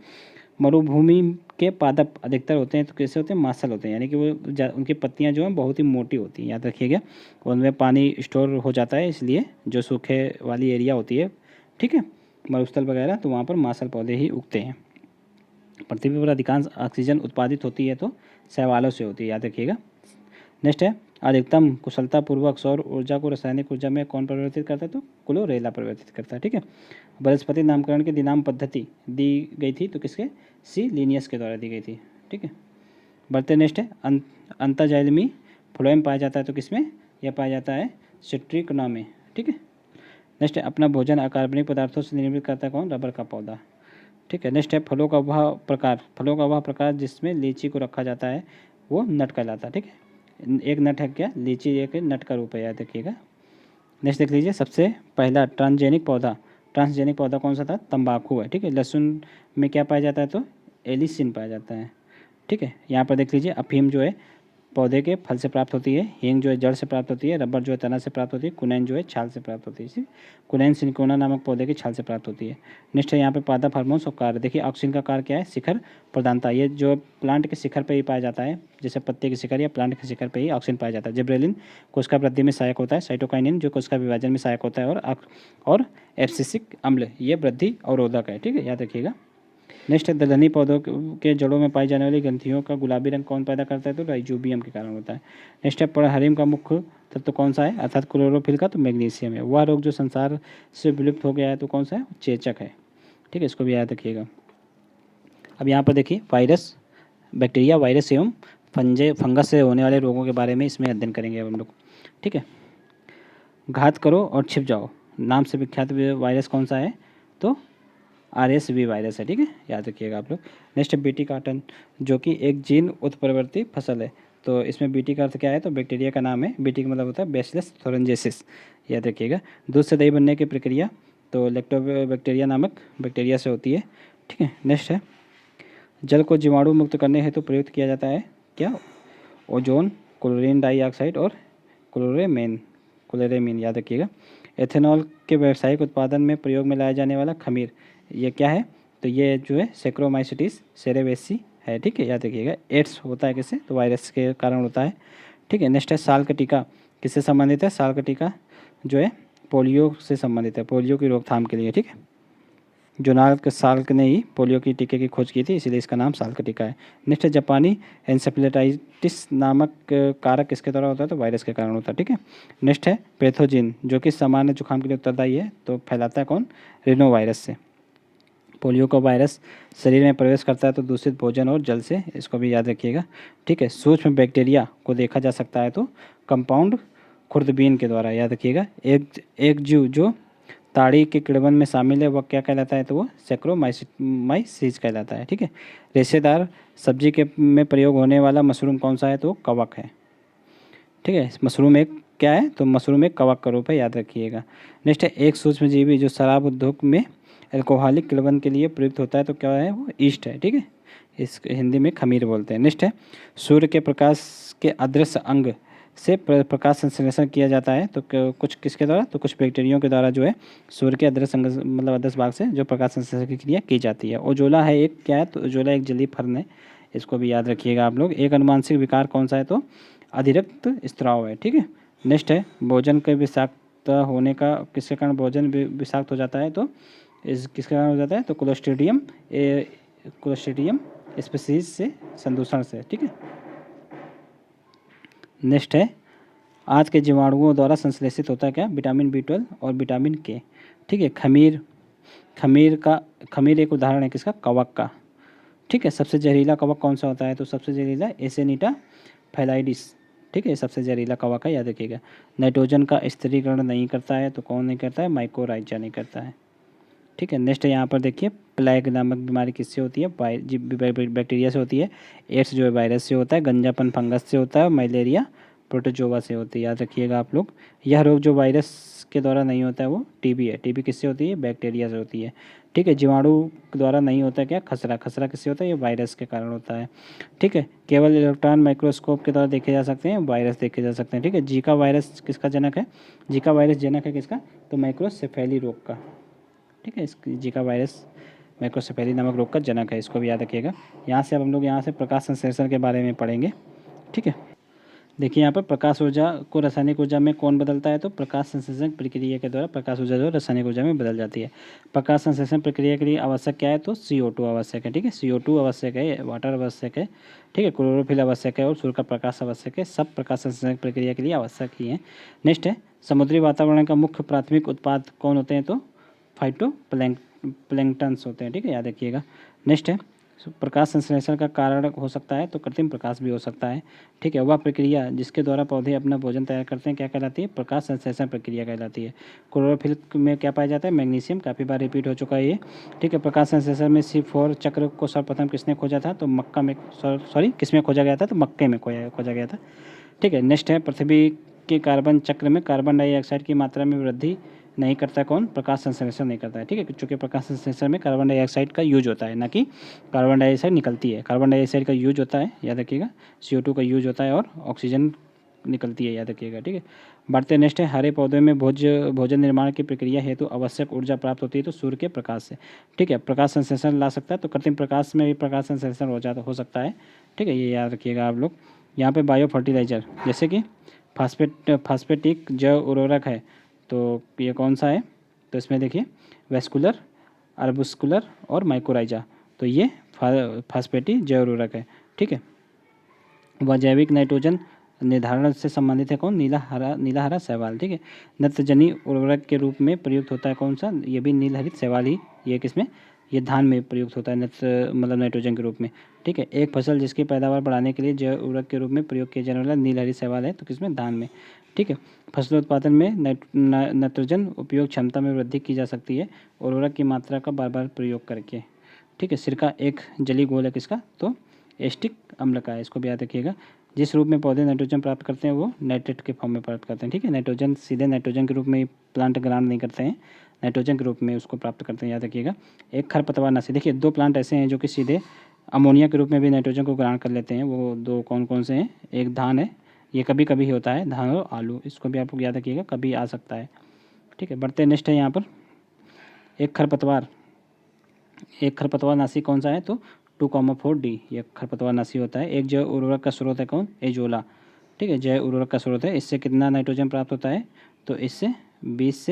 मरुभूमि के पादप अधिकतर होते हैं तो कैसे होते हैं? मांसल होते हैं, यानी कि वो उनकी पत्तियाँ जो हैं बहुत ही मोटी होती हैं, याद रखिएगा। उनमें पानी स्टोर हो जाता है, इसलिए जो सूखे वाली एरिया होती है, ठीक है, मरुस्थल वगैरह, तो वहाँ पर मांसल पौधे ही उगते हैं। पृथ्वी पर अधिकांश ऑक्सीजन उत्पादित होती है तो शैवालों से होती है, याद रखिएगा। नेक्स्ट है अधिकतम कुशलतापूर्वक सौर ऊर्जा को रासायनिक ऊर्जा में कौन परिवर्तित करता है? तो क्लोरेला परिवर्तित करता है, ठीक है। वनस्पति नामकरण की दिनाम पद्धति दी गई थी तो किसके? सी लिनियस के द्वारा दी गई थी, ठीक है। बढ़ते नेक्स्ट है अंतर्जालमी फ्लोएम पाया जाता है तो किसमें? यह पाया जाता है सिट्रिकना में, ठीक है। नेक्स्ट है अपना भोजन अकार्बनिक पदार्थों से निर्मित करता है कौन? रबर का पौधा, ठीक है। नेक्स्ट है फलों का वह प्रकार जिसमें लीची को रखा जाता है वो नट कहलाता है, ठीक है। एक नट है क्या? लीची एक नट का रूप है, याद रखिएगा। नेक्स्ट देख लीजिए सबसे पहला ट्रांसजेनिक पौधा कौन सा था? तंबाकू है, ठीक है। लहसुन में क्या पाया जाता है? तो एलिसिन पाया जाता है, ठीक है। यहाँ पर देख लीजिए अफीम जो है पौधे के फल से प्राप्त होती है, हींग जो है जड़ से प्राप्त होती है, रबर जो है तना से प्राप्त होती है, कुनैन जो है छाल से प्राप्त होती है। इसी कुनैन सिनकोना नामक पौधे की छाल से प्राप्त होती है। नेक्स्ट है यहाँ पे पादप हार्मोन्स और कार्य। देखिए ऑक्सीजन का कार्य क्या है, शिखर प्रधानता। ये जो प्लांट के शिखर पे ही पाया जाता है, जैसे पत्ते के शिखर या प्लांट के शिखर पे ही ऑक्सीजन पाया जाता है। जिब्रेलिन कोशिका वृद्धि में सहायक होता है। साइटोकाइनिन जो कोशिका विभाजन में सहायक होता है। और एब्सिसिक अम्ल ये वृद्धि अवरोधक है। ठीक है, याद रखिएगा। नेक्स्ट है दलहनी पौधों के जड़ों में पाई जाने वाली ग्रंथियों का गुलाबी रंग कौन पैदा करता है, तो राइजोबियम के कारण होता है। नेक्स्ट है परहरिम का मुख्य तत्व कौन सा है, अर्थात क्लोरोफिल का, तो मैग्नीशियम है। वह रोग जो संसार से विलुप्त हो गया है तो कौन सा है, चेचक है। ठीक है, इसको भी याद रखिएगा। अब यहाँ पर देखिए वायरस, बैक्टीरिया, वायरस एवं फंगस से होने वाले रोगों के बारे में इसमें अध्ययन करेंगे अब हम लोग। ठीक है, घात करो और छिप जाओ नाम से विख्यात वायरस कौन सा है, तो RSV वायरस है। ठीक है, याद रखिएगा आप लोग। नेक्स्ट है बीटी काटन, जो कि एक जीन उत्परिवर्ती फसल है। तो इसमें बीटी का अर्थ क्या है, तो बैक्टीरिया का नाम है। बीटी का मतलब होता है बैसिलस थोरेंजेसिस, याद रखिएगा। दूध से दही बनने की प्रक्रिया तो लैक्टोबैक्टीरिया नामक बैक्टीरिया से होती है। ठीक है, नेक्स्ट है जल को जीवाणु मुक्त करने हेतु प्रयुक्त किया जाता है क्या, ओजोन, क्लोरीन डाइऑक्साइड और क्लोरेमीन, याद रखिएगा। एथेनॉल के व्यावसायिक उत्पादन में प्रयोग में लाया जाने वाला खमीर ये क्या है, तो ये जो है सेक्रोमाइसिटिस सेरेवेसी है। ठीक है, याद रखिएगा। एड्स होता है किससे, तो वायरस के कारण होता है। ठीक है, नेक्स्ट है साल का टीका किससे संबंधित है, साल का टीका जो है पोलियो से संबंधित है, पोलियो की रोकथाम के लिए। ठीक है, जोनाल्ड साल्क ने ही पोलियो की टीके की खोज की थी, इसीलिए इसका नाम साल्क टीका है। नेक्स्ट है जापानी एन्सेफेलाइटिस नामक कारक किसके द्वारा होता है, तो वायरस के कारण होता है। ठीक है, नेक्स्ट है पैथोजिन, जो कि सामान्य जुकाम के लिए उत्तरदायी है, तो फैलाता है कौन, रिनो वायरस से। पोलियो का वायरस शरीर में प्रवेश करता है तो दूषित भोजन और जल से, इसको भी याद रखिएगा। ठीक है, सूक्ष्म बैक्टीरिया को देखा जा सकता है तो कंपाउंड खुर्दबीन के द्वारा, याद रखिएगा। एक जीव जो ताड़ी के किण्वन में शामिल है वह क्या कहलाता है, तो वो सैक्रोमाइसीज कहलाता है। ठीक है, रेशेदार सब्जी के में प्रयोग होने वाला मशरूम कौन सा है, तो कवक है। ठीक है, मशरूम एक क्या है, तो मशरूम एक कवक का रूप है, याद रखिएगा। नेक्स्ट है एक सूक्ष्मजीवी जो शराब उद्योग में एल्कोहलिक किण्वन के लिए प्रयुक्त होता है तो क्या है, वो ईस्ट है। ठीक है, इस हिंदी में खमीर बोलते हैं। नेक्स्ट है सूर्य के प्रकाश के अदृश्य अंग से प्रकाश संश्लेषण किया जाता है तो कुछ किसके द्वारा, तो कुछ बैक्टीरियों के द्वारा जो है सूर्य के अदृश्य अंग मतलब अदृश्य भाग से जो प्रकाश संश्लेषण की क्रिया की जाती है। ओजोला है एक क्या है, तो ओजोला एक जलीय फर्न है, इसको भी याद रखिएगा आप लोग। एक अनुवांशिक विकार कौन सा है, तो अधिरक्त स्त्राव है। ठीक है, नेक्स्ट है भोजन के विषाक्त होने का, किसके कारण भोजन विषाक्त हो जाता है, तो इस किसके कारण हो जाता है, तो क्लोस्ट्रीडियम स्पीशीज से संदूषण से। ठीक है, नेक्स्ट है आज के जीवाणुओं द्वारा संश्लेषित होता है क्या, विटामिन B12 और विटामिन K। ठीक है, खमीर एक उदाहरण है किसका, कवक का। ठीक है, सबसे जहरीला कवक कौन सा होता है, तो सबसे जहरीला एसेनिटा फैलाइडिस। ठीक है, सबसे जहरीला कवक है, याद रखिएगा। नाइट्रोजन का स्थिरीकरण नहीं करता है तो कौन नहीं करता है, माइकोराइजा नहीं करता है। ठीक है, नेक्स्ट यहाँ पर देखिए प्लेग नामक बीमारी किससे होती है, बैक्टीरिया से होती है। एड्स जो है वायरस से होता है। गंजापन फंगस से होता है। मलेरिया प्रोटोजोवा से होती है, याद रखिएगा आप लोग। यह रोग जो वायरस के द्वारा नहीं होता है वो टीबी है। टीबी किससे होती है, बैक्टीरिया से होती है। ठीक है, जीवाणु के द्वारा नहीं होता है क्या, खसरा किससे होता है, ये वायरस के कारण होता है। ठीक है, केवल इलेक्ट्रॉन माइक्रोस्कोप के द्वारा देखे जा सकते हैं वायरस देखे जा सकते हैं। ठीक है, जीका वायरस किसका जनक है, जीका वायरस जनक है किसका, तो माइक्रोसेफेली रोग का। ठीक है, इस जीका वायरस माइक्रोसेफेली नामक रोग का जनक है, इसको भी याद रखिएगा। यहाँ से अब हम लोग यहाँ से प्रकाश संश्लेषण के बारे में पढ़ेंगे। ठीक है, देखिए यहाँ पर प्रकाश ऊर्जा को रासायनिक ऊर्जा में कौन बदलता है, तो प्रकाश संश्लेषण प्रक्रिया के द्वारा प्रकाश ऊर्जा जो रासायनिक ऊर्जा में बदल जाती है। प्रकाश संश्लेषण प्रक्रिया के लिए आवश्यक क्या है, तो CO2 आवश्यक है। ठीक है, CO2 आवश्यक है, वाटर आवश्यक है। ठीक है, क्लोरोफिल आवश्यक है और सूर्य का प्रकाश आवश्यक है। सब प्रकाश संश्लेषण प्रक्रिया के लिए आवश्यक ही है। नेक्स्ट है समुद्री वातावरण का मुख्य प्राथमिक उत्पाद कौन होते हैं, तो फाइटोप्लैंक्टन्स होते हैं। ठीक है, याद रखिएगा। नेक्स्ट है प्रकाश संश्लेषण का कारण हो सकता है तो कृत्रिम प्रकाश भी हो सकता है। ठीक है, वह प्रक्रिया जिसके द्वारा पौधे अपना भोजन तैयार करते हैं क्या कहलाती है, प्रकाश संश्लेषण प्रक्रिया कहलाती है। क्लोरोफिल में क्या पाया जाता है, मैग्नीशियम, काफ़ी बार रिपीट हो चुका है ये। ठीक है, प्रकाश संश्लेषण में C4 चक्र को सर्वप्रथम किसने खोजा था, तो किसमें खोजा गया था, तो मक्के में खोजा गया था। ठीक है, नेक्स्ट है पृथ्वी के कार्बन चक्र में कार्बन डाइऑक्साइड की मात्रा में वृद्धि नहीं करता है कौन, प्रकाश संश्लेषण नहीं करता है, ठीक है, चूँकि प्रकाश संश्लेषण में कार्बन डाइऑक्साइड का यूज होता है, ना कि कार्बन डाइऑक्साइड निकलती है। कार्बन डाइऑक्साइड का यूज होता है, याद रखिएगा, CO2 का यूज होता है और ऑक्सीजन निकलती है, याद रखिएगा, ठीक है। बढ़ते नेक्स्ट है, हरे पौधे में भोजन निर्माण की प्रक्रिया हेतु आवश्यक ऊर्जा प्राप्त होती है तो सूर्य के प्रकाश से, ठीक है। प्रकाश संश्लेषण ला सकता है तो कृत्रिम प्रकाश में भी प्रकाश संश्लेषण हो सकता है, ठीक है, ये याद रखिएगा आप लोग। यहाँ पे बायो फर्टिलाइजर जैसे कि फास्फेटिक जैव उर्वरक है, तो ये कौन सा है, तो इसमें देखिए वेस्कुलर, अर्बुस्कुलर और माइकोराइजा, तो ये फास्फेटी जैव उर्वरक है, ठीक है। वह जैविक नाइट्रोजन निर्धारण से संबंधित है कौन, नीला हरा शैवाल, ठीक है। नत्रजनी उर्वरक के रूप में प्रयुक्त होता है कौन सा, ये भी नील हरित शैवाल ही, ये किसमें, ये धान में प्रयुक्त होता है मतलब नाइट्रोजन के रूप में, ठीक है। एक फसल जिसकी पैदावार बढ़ाने के लिए जैव उर्वरक के रूप में प्रयोग किया जाने वाला नील हरित शैवाल है, तो किसमें, धान में, ठीक है। फसल उत्पादन में नाइट्रोजन उपयोग क्षमता में वृद्धि की जा सकती है उर्वरक की मात्रा का बार बार प्रयोग करके, ठीक है। सिरका एक जलीय घोल है किसका, तो एस्टिक अम्ल का है, इसको भी याद रखिएगा। जिस रूप में पौधे नाइट्रोजन प्राप्त करते हैं वो नाइट्रेट के फॉर्म में प्राप्त करते हैं, ठीक है। नाइट्रोजन सीधे नाइट्रोजन के रूप में प्लांट ग्रहण नहीं करते हैं, नाइट्रोजन के रूप में उसको प्राप्त करते हैं, याद रखिएगा। एक खरपतवारनाशी, देखिए दो प्लांट ऐसे हैं जो कि सीधे अमोनिया के रूप में भी नाइट्रोजन को ग्रहण कर लेते हैं, वो दो कौन कौन से हैं, एक धान है, ये कभी कभी ही होता है, धान और आलू, इसको भी आप लोग याद रखिएगा, कभी आ सकता है, ठीक है। बढ़ते नेक्स्ट है यहाँ पर, एक खरपतवारनाशी कौन सा है, तो 2,4-D ये खरपतवारनाशी होता है। एक जैव उर्वरक का स्रोत है कौन, एजोला, ठीक है, जैव उर्वरक का स्रोत है। इससे कितना नाइट्रोजन प्राप्त होता है, तो इससे 20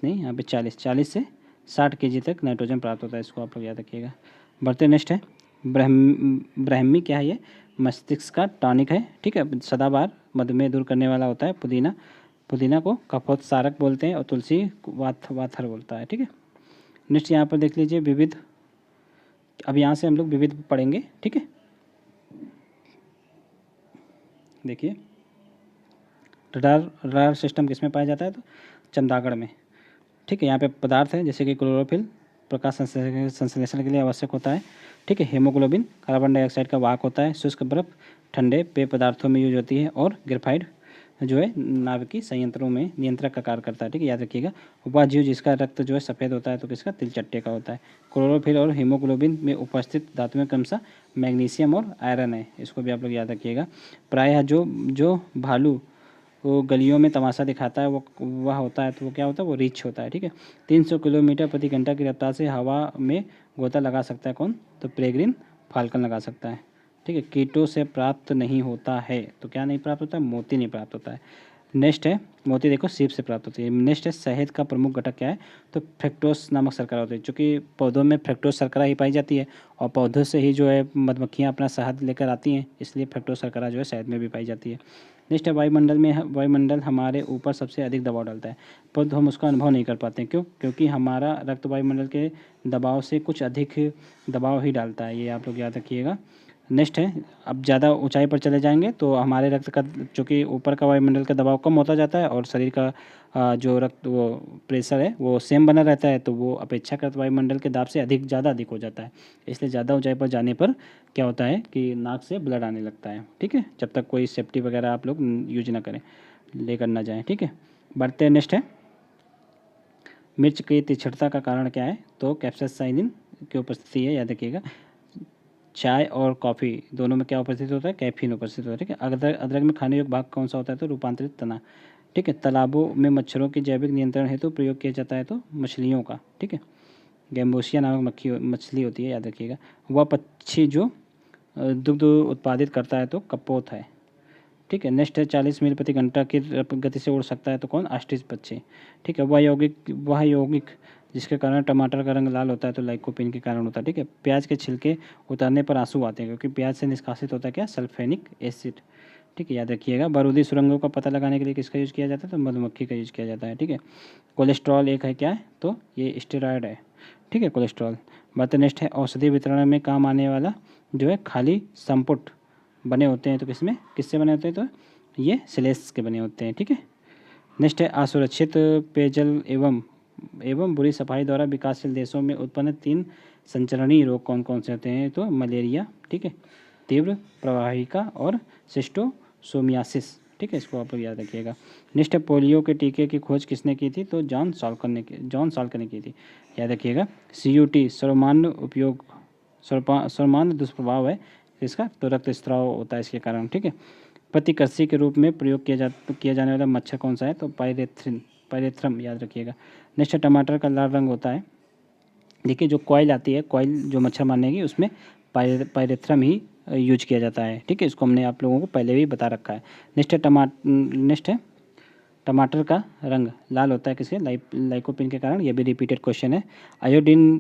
नहीं, यहाँ पे 40 से 60 kg तक नाइट्रोजन प्राप्त होता है, इसको आप लोग याद रखिएगा। बढ़ते नेक्स्ट है, ब्राह्मी क्या है, ये मस्तिष्क का टॉनिक है, ठीक है, सदाबहार, मधुमेह दूर करने वाला होता है। पुदीना को कफोत्सारक बोलते हैं और तुलसी वाथर बोलता है, ठीक है। नेक्स्ट यहाँ पर देख लीजिए विविध, अब यहाँ से हम लोग विविध पढ़ेंगे, ठीक है। देखिए रडार सिस्टम किस में पाया जाता है, तो चंदागढ़ में, ठीक है। यहाँ पे पदार्थ है जैसे कि क्लोरोफिल प्रकाश संश्लेषण के लिए आवश्यक होता है, ठीक है। हीमोग्लोबिन कार्बन डाइऑक्साइड का वाहक होता है। शुष्क बर्फ ठंडे पेय पदार्थों में यूज होती है और ग्रेफाइट जो है नाभिकीय संयंत्रों में नियंत्रक का कार्य करता है, ठीक है, याद रखिएगा। वह जीव जिसका रक्त जो है सफ़ेद होता है तो किसका, तिलचट्टे का होता है। क्लोरोफिल और हीमोग्लोबिन में उपस्थित धातुएं क्रमशः मैग्नीशियम और आयरन है, इसको भी आप लोग याद रखिएगा। प्रायः जो भालू वो गलियों में तमाशा दिखाता है वह होता है, तो वो क्या होता है, वो रीछ होता है, ठीक है। 300 किलोमीटर प्रति घंटा की रफ्तार से हवा में गोता लगा सकता है कौन, तो पेरेग्रिन फाल्कन लगा सकता है, ठीक है। कीटों से प्राप्त नहीं होता है, तो क्या नहीं प्राप्त होता है, मोती नहीं प्राप्त होता है। नेक्स्ट है, मोती देखो सीप से प्राप्त होती है। नेक्स्ट है, शहद का प्रमुख घटक क्या है, तो फ्रक्टोज नामक शर्करा होती है, चूँकि पौधों में फ्रक्टोज शर्करा ही पाई जाती है और पौधों से ही जो है मधुमक्खियाँ अपना शहद लेकर आती हैं, इसलिए फ्रक्टोज शर्करा जो है शहद में भी पाई जाती है। नेक्स्ट है, वायुमंडल हमारे ऊपर सबसे अधिक दबाव डालता है, परंतु हम उसका अनुभव नहीं कर पाते हैं, क्यों, क्योंकि हमारा रक्त वायुमंडल के दबाव से कुछ अधिक दबाव ही डालता है, ये आप लोग याद रखिएगा। नेक्स्ट है, अब ज़्यादा ऊंचाई पर चले जाएंगे तो हमारे रक्त का, चूँकि ऊपर का वायुमंडल का दबाव कम होता जाता है और शरीर का जो रक्त वो प्रेशर है वो सेम बना रहता है, तो वो अपेक्षाकृत वायुमंडल के दाब से ज़्यादा अधिक हो जाता है। इसलिए ज़्यादा ऊंचाई पर जाने पर क्या होता है कि नाक से ब्लड आने लगता है, ठीक है, जब तक कोई सेफ्टी वगैरह आप लोग यूज ना करें, लेकर ना जाएँ, ठीक है। बढ़ते हैं, नेक्स्ट है, मिर्च की तीक्ष्णता का कारण क्या है, तो कैप्साइसिन की उपस्थिति है, याद रखिएगा। चाय और कॉफ़ी दोनों में क्या उपस्थित होता है, कैफीन उपस्थित होता है, ठीक है। अदरक में खाने योग्य भाग कौन सा होता है, तो रूपांतरित तना, ठीक है। तालाबों में मच्छरों के जैविक नियंत्रण हेतु प्रयोग किया जाता है, तो मछलियों का, ठीक है। गैम्बोसिया नामक मछली होती है, याद रखिएगा। वह पक्षी जो दुग्ध उत्पादित करता है तो कपोत है, ठीक है। नेक्स्ट है, 40 मील प्रति घंटा की गति से उड़ सकता है, तो कौन, ऑस्ट्रिच पक्षी, ठीक है। वह यौगिक जिसके कारण टमाटर का रंग लाल होता है तो लाइकोपीन के कारण होता है, ठीक है। प्याज के छिलके उतारने पर आंसू आते हैं, क्योंकि प्याज से निष्कासित होता है क्या, सल्फेनिक एसिड, ठीक है, याद रखिएगा। बारूदी सुरंगों का पता लगाने के लिए किसका यूज़ किया जाता है, तो मधुमक्खी का यूज़ किया जाता है, ठीक है। कोलेस्ट्रॉल एक है क्या है, तो ये स्टेरॉयड है, ठीक है, कोलेस्ट्रॉल। बात नेक्स्ट है, औषधि वितरण में काम आने वाला जो है खाली संपुट बने होते हैं, तो किससे बने होते हैं, तो ये सिलेस के बने होते हैं, ठीक है। नेक्स्ट है, असुरक्षित पेयजल एवं बुरी सफाई द्वारा विकासशील देशों में उत्पन्न 3 संचरणीय रोग कौन कौन से होते हैं, तो मलेरिया, ठीक है, तीव्र प्रवाहिका और सिस्टोसोमियासिस, ठीक है, इसको आप लोग याद रखिएगा। नेक्स्ट है पोलियो के टीके की खोज किसने की थी? तो जॉन साल्कर ने की थी, याद रखिएगा। CUT सर्वमान्य उपयोग सर्वमान्य दुष्प्रभाव है इसका, तो रक्तस्राव होता है इसके कारण, ठीक है। प्रतिकर्षी के रूप में प्रयोग किया जाने वाला मच्छर कौन सा है? तो पायरेथ्रम, याद रखिएगा। नेक्स्ट टमाटर का लाल रंग होता है। देखिए जो कॉइल आती है, कॉइल जो मच्छर मारने की, उसमें पायरेथ्रम ही यूज किया जाता है, ठीक है। इसको हमने आप लोगों को पहले भी बता रखा है। नेक्स्ट है टमाटर का रंग लाल होता है किसके? लाइकोपिन के कारण, ये भी रिपीटेड क्वेश्चन है। आयोडीन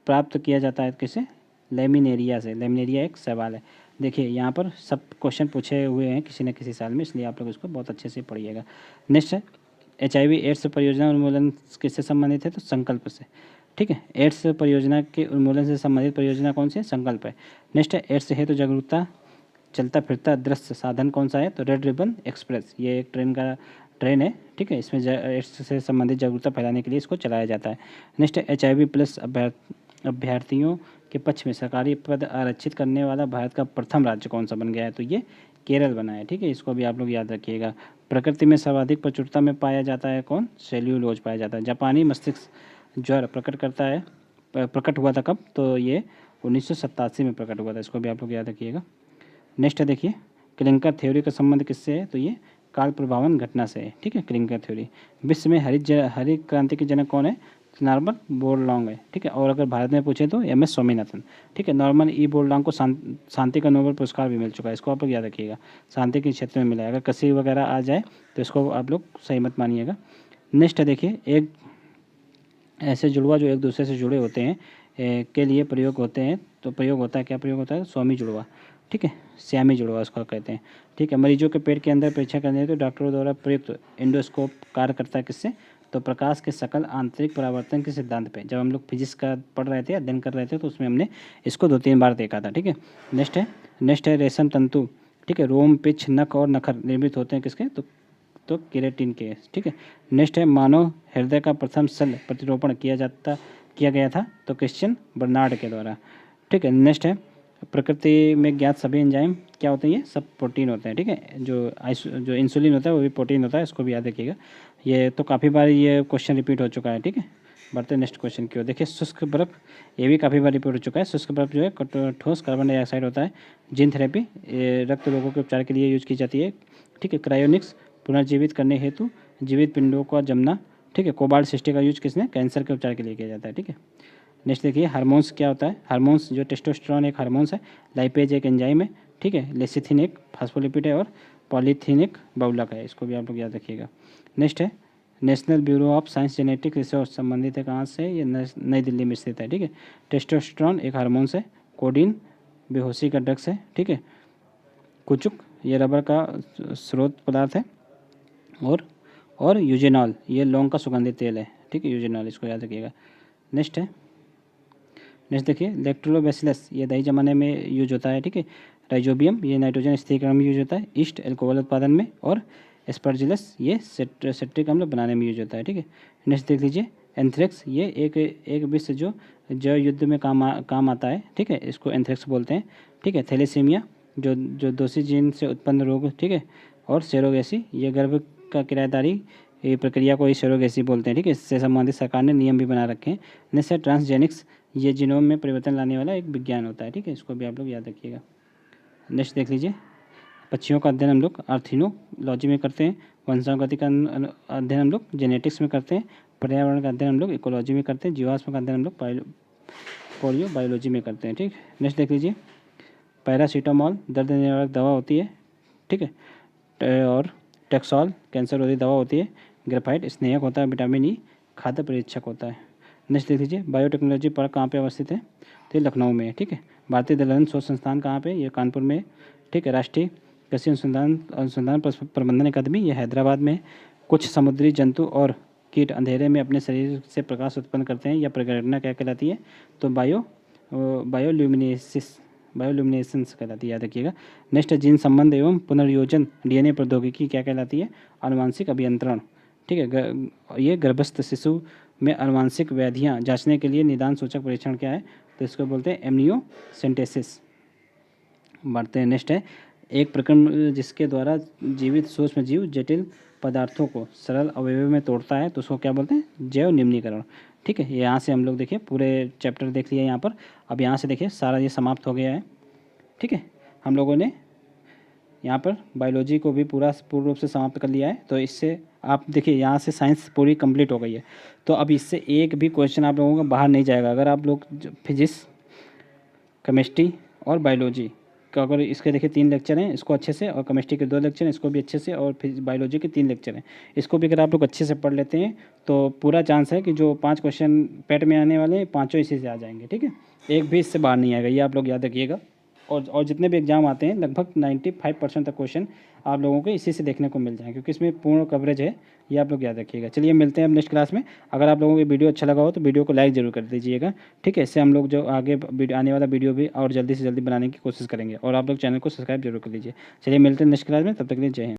प्राप्त किया जाता है किससे? लेमिनेरिया से। लेमिनेरिया एक सवाल है। देखिए यहाँ पर सब क्वेश्चन पूछे हुए हैं किसी न किसी साल में, इसलिए आप लोग इसको बहुत अच्छे से पढ़िएगा। नेक्स्ट है HIV एड्स परियोजना उन्मूलन किससे संबंधित है? तो संकल्प से, ठीक है। एड्स परियोजना के उन्मूलन से संबंधित परियोजना कौन सी है? संकल्प है। नेक्स्ट है एड्स हेतु जागरूकता चलता फिरता दृश्य साधन कौन सा है? तो रेड रिबन एक्सप्रेस, ये एक ट्रेन है, ठीक है। इसमें एड्स से संबंधित जागरूकता फैलाने के लिए इसको चलाया जाता है। नेक्स्ट है HIV+ अभ्यर्थियों के पक्ष में सरकारी पद आरक्षित करने वाला भारत का प्रथम राज्य कौन सा बन गया है? तो ये केरल बना है, ठीक है। इसको भी आप लोग याद रखिएगा। प्रकृति में सर्वाधिक प्रचुरता में पाया जाता है कौन? सेल्यूलोज पाया जाता है। जापानी मस्तिष्क ज्वर प्रकट हुआ था कब? तो ये 1987 में प्रकट हुआ था, इसको भी आप लोग याद रखिएगा। नेक्स्ट देखिए क्लिंकर थ्योरी का संबंध किससे है? तो ये काल प्रभावन घटना से है, ठीक है। Clinker theory. विश्व में हरित क्रांति के जनक कौन है? नॉर्मन बोरलॉन्ग है, ठीक है। और अगर भारत में पूछे तो MS स्वामीनाथन, ठीक है। नॉर्मन बोरलॉन्ग को शांति का नोबेल पुरस्कार भी मिल चुका है, इसको आप लोग याद रखिएगा। शांति के क्षेत्र में मिला है। अगर कसी वगैरह आ जाए तो इसको आप लोग सही मत मानिएगा। नेक्स्ट देखिए एक ऐसे जुड़वा जो एक दूसरे से जुड़े होते हैं के लिए प्रयोग होते हैं, तो प्रयोग होता है, क्या प्रयोग होता है? स्वामी जुड़वा, ठीक है। श्यामी जुड़वा उसको कहते हैं, ठीक है। मरीजों के पेट के अंदर परीक्षा करने तो डॉक्टरों द्वारा प्रयुक्त एंडोस्कोप कार्य करता है किससे? तो प्रकाश के सकल आंतरिक परावर्तन के सिद्धांत पे। जब हम लोग फिजिक्स का पढ़ रहे थे, अध्ययन कर रहे थे, तो उसमें हमने इसको 2-3 बार देखा था, ठीक है। नेक्स्ट है रेशम तंतु, ठीक है। रोम, पिच, नख और नखर निर्मित होते हैं किसके? तो केराटिन के, ठीक है। नेक्स्ट है मानव हृदय का प्रथम सेल प्रतिरोपण किया गया था, तो क्रिश्चियन बर्नार्ड के द्वारा, ठीक है। नेक्स्ट है प्रकृति में ज्ञात सभी एंजाइम क्या होते हैं? ये सब प्रोटीन होते हैं, ठीक है। जो इंसुलिन होता है वो भी प्रोटीन होता है, इसको भी याद रखिएगा। ये तो काफ़ी बार ये क्वेश्चन रिपीट हो चुका है, ठीक है। बढ़ते नेक्स्ट क्वेश्चन की ओर। देखिए शुष्क बर्फ, ये भी काफ़ी बार रिपीट हो चुका है। शुष्क बर्फ जो है ठोस कार्बन डाइऑक्साइड होता है। जीन थेरेपी रक्त रोगों के उपचार के लिए यूज की जाती है, ठीक है। क्रायोनिक्स पुनर्जीवित करने हेतु जीवित पिंडों का जमना, ठीक है। कोबाल्ट 60 का यूज किसने? कैंसर के उपचार के लिए किया जाता है, ठीक है। नेक्स्ट देखिए हार्मोन्स क्या होता है? हार्मोन्स जो टेस्टोस्टेरोन एक हार्मोन्स है, लाइपेज एक एंजाइम है, ठीक है। लेसिथिन एक फास्फोलिपिड है और पॉलीथिनिक बहुलक है, इसको भी आप लोग याद रखिएगा। नेक्स्ट है national bureau of science genetic research संबंधित है कहाँ से? ये नई दिल्ली में स्थित है, ठीक है। टेस्टोस्टेरोन एक हार्मोन्स है। कोडीन बेहोशी का ड्रग्स है, ठीक है। कुचुक ये रबर का स्रोत पदार्थ है। और यूजेनॉल ये लौंग का सुगंधित तेल है, ठीक है। यूजेनॉल, इसको याद रखिएगा। नेक्स्ट देखिए लैक्टोबैसिलस ये दही जमाने में यूज होता है, ठीक है। राइजोबियम ये नाइट्रोजन स्थिरीकरण में यूज होता है। ईस्ट अल्कोहल उत्पादन में। और एस्परजिलस ये सेट्रिक अम्ल बनाने में यूज होता है, ठीक है। नेक्स्ट देख लीजिए एंथ्रेक्स ये एक विष जो युद्ध में काम आता है, ठीक है। इसको एंथ्रेक्स बोलते हैं, ठीक है। थैलेसीमिया जो दोषी जीन से उत्पन्न रोग, ठीक है। और सेरोगेसी ये गर्भ का किराएदारी ये प्रक्रिया को ही सेरोगेसी बोलते हैं, ठीक है। इससे संबंधित सरकार ने नियम भी बना रखे हैं। नेक्स्ट है ट्रांसजेनिक्स ये जीनोम में परिवर्तन लाने वाला एक विज्ञान होता है, ठीक है। इसको भी आप लोग याद रखिएगा। नेक्स्ट देख लीजिए पक्षियों का अध्ययन हम लोग आर्थिनोलॉजी में करते हैं। वंशानुगति का अध्ययन हम लोग जेनेटिक्स में करते हैं। पर्यावरण का अध्ययन हम लोग इकोलॉजी में करते हैं। जीवाश्म का अध्ययन हम लोग बायोलॉजी में करते हैं, ठीक। नेक्स्ट देख लीजिए पैरासीटामॉल दर्द निवारक दवा होती है, ठीक है। और टेक्सॉल कैंसर रोधी दवा होती है। ग्रेफाइट स्नेहक होता है। विटामिन ई खाद्य परीक्षक होता है। नेक्स्ट देख लीजिए बायोटेक्नोलॉजी पार्क कहाँ पे अवस्थित है? तो ये लखनऊ में है, ठीक है। भारतीय दलहन शोध संस्थान कहाँ पे? ये कानपुर में, ठीक है। राष्ट्रीय कृषि अनुसंधान प्रबंधन अकादमी ये हैदराबाद में। कुछ समुद्री जंतु और कीट अंधेरे में अपने शरीर से प्रकाश उत्पन्न करते हैं, यह प्रगटना क्या कहलाती है? तो बायोल्यूमिनेसेंस कहलाती है, याद रखिएगा। नेक्स्ट जीन संबंध एवं पुनर्योजन DNA प्रौद्योगिकी क्या कहलाती है? आनुवांशिक अभियंत्रण, ठीक है। ये गर्भस्थ शिशु में आनुवांशिक व्याधियाँ जांचने के लिए निदान सूचक परीक्षण क्या है? तो इसको बोलते हैं एमनियोसेंटेसिस। बढ़ते हैं नेक्स्ट है एक प्रक्रम जिसके द्वारा जीवित सूक्ष्म जीव जटिल पदार्थों को सरल अवयवों में तोड़ता है तो उसको क्या बोलते हैं? जैव निम्नीकरण। ठीक है, यहाँ से हम लोग देखिए पूरे चैप्टर देख लिया यहाँ पर। अब यहाँ से देखिए सारा ये समाप्त हो गया है। ठीक है, हम लोगों ने यहाँ पर बायोलॉजी को भी पूर्ण रूप से समाप्त कर लिया है। तो इससे आप देखिए यहाँ से साइंस पूरी कंप्लीट हो गई है। तो अब इससे एक भी क्वेश्चन आप लोगों का बाहर नहीं जाएगा। अगर आप लोग फिजिक्स, केमिस्ट्री और बायोलॉजी का अगर इसके देखिए 3 लेक्चर हैं, इसको अच्छे से, और केमिस्ट्री के 2 लेक्चर हैं, इसको भी अच्छे से, और फिर बायोलॉजी के 3 लेक्चर हैं, इसको भी अगर आप लोग अच्छे से पढ़ लेते हैं तो पूरा चांस है कि जो 5 क्वेश्चन पेट में आने वाले हैं 5 इसी से आ जाएंगे। ठीक है, एक भी इससे बाहर नहीं आएगा, ये आप लोग याद रखिएगा। और जितने भी एग्जाम आते हैं लगभग 95% तक क्वेश्चन आप लोगों को इसी से देखने को मिल जाएंगे, क्योंकि इसमें पूर्ण कवरेज है, ये आप लोग याद रखिएगा। चलिए मिलते हैं अब नेक्स्ट क्लास में। अगर आप लोगों को वीडियो अच्छा लगा हो तो वीडियो को लाइक जरूर कर दीजिएगा। ठीक है, इससे हम लोग जो आगे आने वाला वीडियो भी और जल्दी से जल्दी बनाने की कोशिश करेंगे, और आप लोग चैनल को सब्सक्राइब जरूर कर लीजिए। चलिए मिलते हैं नेक्स्ट क्लास में, तब तक के लिए जय हिंद।